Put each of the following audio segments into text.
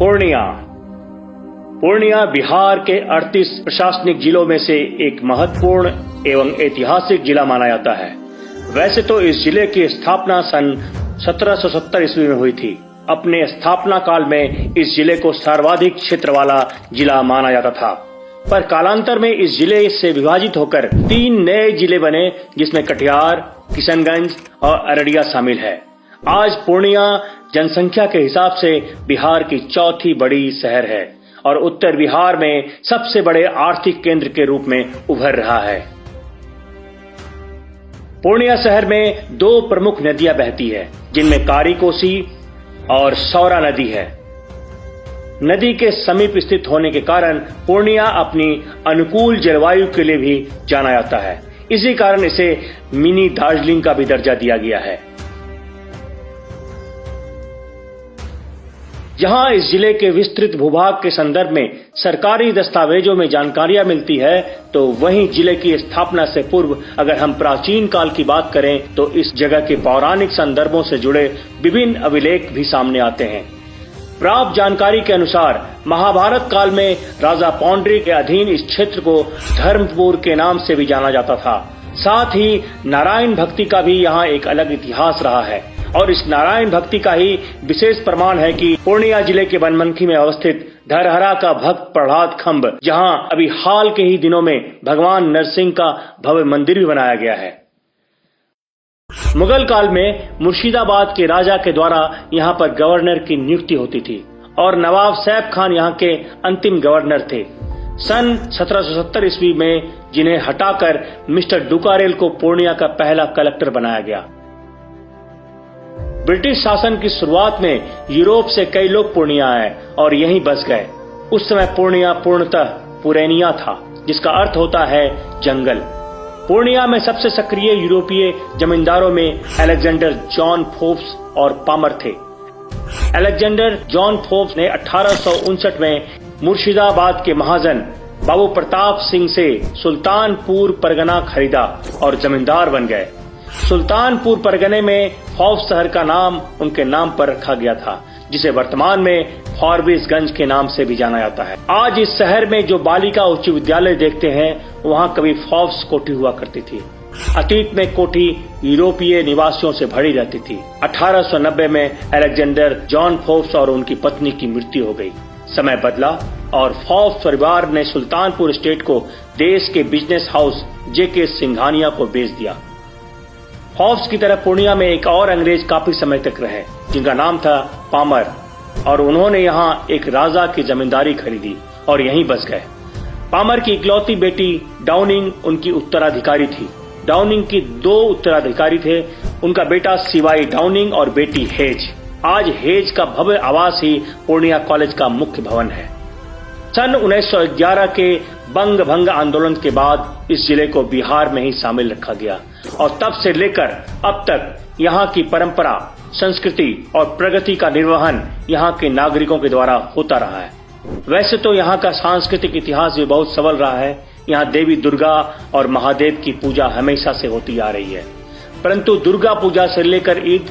पूर्णिया बिहार के 38 प्रशासनिक जिलों में से एक महत्वपूर्ण एवं ऐतिहासिक जिला माना जाता है। वैसे तो इस जिले की स्थापना सन 1770 ईस्वी में हुई थी। अपने स्थापना काल में इस जिले को सर्वाधिक क्षेत्र वाला जिला माना जाता था, पर कालांतर में इस जिले से विभाजित होकर 3 नए जिले बने, जिसमें कटिहार, किशनगंज और अररिया शामिल है। आज पूर्णिया जनसंख्या के हिसाब से बिहार की चौथी बड़ी शहर है और उत्तर बिहार में सबसे बड़े आर्थिक केंद्र के रूप में उभर रहा है। पूर्णिया शहर में 2 प्रमुख नदियां बहती है, जिनमें कारी कोसी और सौरा नदी है। नदी के समीप स्थित होने के कारण पूर्णिया अपनी अनुकूल जलवायु के लिए भी जाना जाता है। इसी कारण इसे मिनी दार्जिलिंग का भी दर्जा दिया गया है। जहां इस जिले के विस्तृत भूभाग के संदर्भ में सरकारी दस्तावेजों में जानकारियां मिलती है, तो वहीं जिले की स्थापना से पूर्व अगर हम प्राचीन काल की बात करें तो इस जगह के पौराणिक संदर्भों से जुड़े विभिन्न अभिलेख भी सामने आते हैं। प्राप्त जानकारी के अनुसार महाभारत काल में राजा पौंड्रिक के अधीन इस क्षेत्र को धर्मपुर के नाम से भी जाना जाता था। साथ ही नारायण भक्ति का भी यहाँ एक अलग इतिहास रहा है और इस नारायण भक्ति का ही विशेष प्रमाण है कि पूर्णिया जिले के बनमनखी में अवस्थित धरहरा का भक्त प्रहलाद खंभ, जहां अभी हाल के ही दिनों में भगवान नरसिंह का भव्य मंदिर भी बनाया गया है। मुगल काल में मुर्शिदाबाद के राजा के द्वारा यहाँ पर गवर्नर की नियुक्ति होती थी और नवाब सैफ खान यहाँ के अंतिम गवर्नर थे। सन 1770 ईस्वी में जिन्हें हटाकर मिस्टर डुकारेल को पूर्णिया का पहला कलेक्टर बनाया गया। ब्रिटिश शासन की शुरुआत में यूरोप से कई लोग पूर्णिया आए और यहीं बस गए। उस समय पूर्णिया पूर्णतः पुरैनिया था, जिसका अर्थ होता है जंगल। पूर्णिया में सबसे सक्रिय यूरोपीय जमींदारों में अलेक्जेंडर जॉन फोर्ब्स और पामर थे। अलेक्जेंडर जॉन फोर्ब्स ने 1859 में मुर्शिदाबाद के महाजन बाबू प्रताप सिंह से सुल्तानपुर परगना खरीदा और जमींदार बन गए। सुल्तानपुर परगने में फोर्ब्स शहर का नाम उनके नाम पर रखा गया था, जिसे वर्तमान में फॉरबिसगंज के नाम से भी जाना जाता है। आज इस शहर में जो बालिका उच्च विद्यालय देखते हैं, वहां कभी फोर्ब्स कोठी हुआ करती थी। अतीत में कोठी यूरोपीय निवासियों से भरी रहती थी। 1890 में अलेक्जेंडर जॉन फोर्ब्स और उनकी पत्नी की मृत्यु हो गई। समय बदला और फोर्ब्स परिवार ने सुल्तानपुर स्टेट को देश के बिजनेस हाउस जेके सिंघानिया को बेच दिया। फोर्ब्स की तरह पूर्णिया में एक और अंग्रेज काफी समय तक रहे, जिनका नाम था पामर, और उन्होंने यहाँ एक राजा की जमींदारी खरीदी और यहीं बस गए। पामर की इकलौती बेटी डाउनिंग उनकी उत्तराधिकारी थी। डाउनिंग की 2 उत्तराधिकारी थे, उनका बेटा सिवाई डाउनिंग और बेटी हेज। आज हेज का भव्य आवास ही पूर्णिया कॉलेज का मुख्य भवन है। सन 1911 के बंग भंग आंदोलन के बाद इस जिले को बिहार में ही शामिल रखा गया और तब से लेकर अब तक यहाँ की परंपरा, संस्कृति और प्रगति का निर्वहन यहाँ के नागरिकों के द्वारा होता रहा है। वैसे तो यहाँ का सांस्कृतिक इतिहास भी बहुत सबल रहा है। यहाँ देवी दुर्गा और महादेव की पूजा हमेशा से होती आ रही है, परंतु दुर्गा पूजा से लेकर ईद,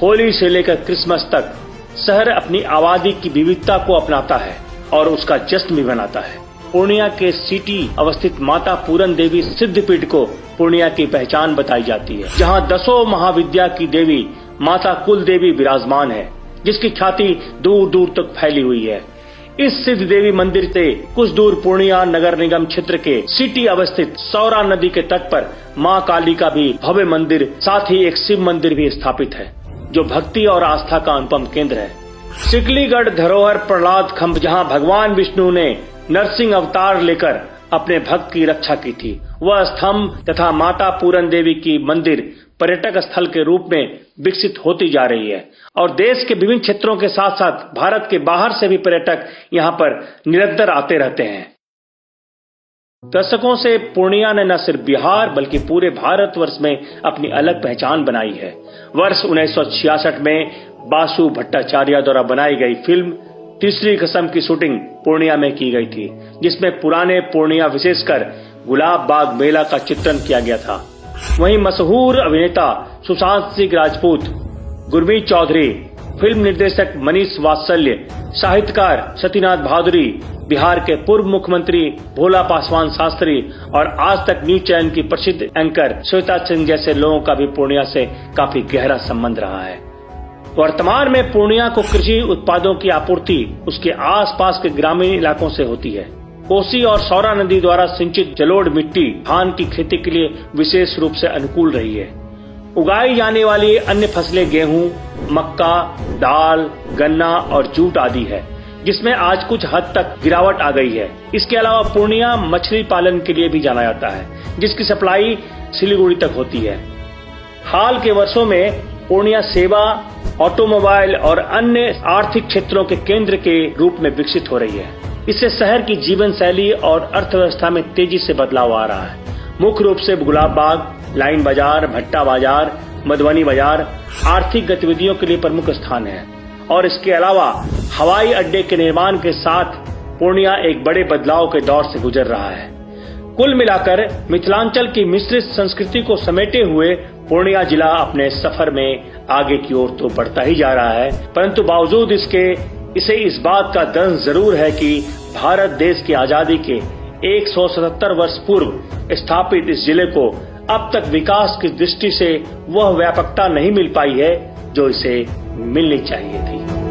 होली से लेकर क्रिसमस तक शहर अपनी आबादी की विविधता को अपनाता है और उसका जश्न भी मनाता है। पूर्णिया के सिटी अवस्थित माता पूरन देवी सिद्धपीठ को पूर्णिया की पहचान बताई जाती है, जहां 10 महाविद्या की देवी माता कुल देवी विराजमान है, जिसकी ख्याति दूर दूर तक फैली हुई है। इस सिद्ध देवी मंदिर से कुछ दूर पूर्णिया नगर निगम क्षेत्र के सिटी अवस्थित सौरा नदी के तट पर मां काली का भी भव्य मंदिर, साथ ही एक शिव मंदिर भी स्थापित है, जो भक्ति और आस्था का अनुपम केंद्र है। सिकलीगढ़ धरोहर प्रहलाद खंभ, जहां भगवान विष्णु ने नरसिंह अवतार लेकर अपने भक्त की रक्षा की थी, वह स्तंभ तथा माता पूरन देवी की मंदिर पर्यटक स्थल के रूप में विकसित होती जा रही है और देश के विभिन्न क्षेत्रों के साथ साथ भारत के बाहर से भी पर्यटक यहाँ पर निरंतर आते रहते हैं। दशकों से पूर्णिया ने न सिर्फ बिहार बल्कि पूरे भारतवर्ष में अपनी अलग पहचान बनाई है। वर्ष 1966 में बासु भट्टाचार्य द्वारा बनाई गई फिल्म तीसरी कसम की शूटिंग पूर्णिया में की गई थी, जिसमें पुराने पूर्णिया विशेषकर गुलाब बाग मेला का चित्रण किया गया था। वहीं मशहूर अभिनेता सुशांत सिंह राजपूत, गुरमीत चौधरी, फिल्म निर्देशक मनीष वात्सल्य, साहित्यकार सतीनाथ भादुरी, बिहार के पूर्व मुख्यमंत्री भोला पासवान शास्त्री और आज तक न्यूज चैनल की प्रसिद्ध एंकर श्वेता सिंह जैसे लोगों का भी पूर्णिया से काफी गहरा संबंध रहा है। वर्तमान में पूर्णिया को कृषि उत्पादों की आपूर्ति उसके आसपास के ग्रामीण इलाकों से होती है। कोसी और सौरा नदी द्वारा सिंचित जलोढ़ मिट्टी धान की खेती के लिए विशेष रूप से अनुकूल रही है। उगाई जाने वाली अन्य फसलें गेहूं, मक्का, दाल, गन्ना और जूट आदि है, जिसमें आज कुछ हद तक गिरावट आ गई है। इसके अलावा पूर्णिया मछली पालन के लिए भी जाना जाता है, जिसकी सप्लाई सिलीगुड़ी तक होती है। हाल के वर्षों में पूर्णिया सेवा, ऑटोमोबाइल और अन्य आर्थिक क्षेत्रों के केंद्र के रूप में विकसित हो रही है। इससे शहर की जीवन शैली और अर्थव्यवस्था में तेजी से बदलाव आ रहा है। मुख्य रूप से गुलाब बाग, लाइन बाजार, भट्टा बाजार, मधुबनी बाजार आर्थिक गतिविधियों के लिए प्रमुख स्थान है और इसके अलावा हवाई अड्डे के निर्माण के साथ पूर्णिया एक बड़े बदलाव के दौर से गुजर रहा है। कुल मिलाकर मिथिलांचल की मिश्रित संस्कृति को समेटे हुए पूर्णिया जिला अपने सफर में आगे की ओर तो बढ़ता ही जा रहा है, परंतु बावजूद इसके इसे इस बात का दंश जरूर है कि भारत देश की आजादी के 177 वर्ष पूर्व स्थापित इस जिले को अब तक विकास की दृष्टि से वह व्यापकता नहीं मिल पाई है जो इसे मिलनी चाहिए थी।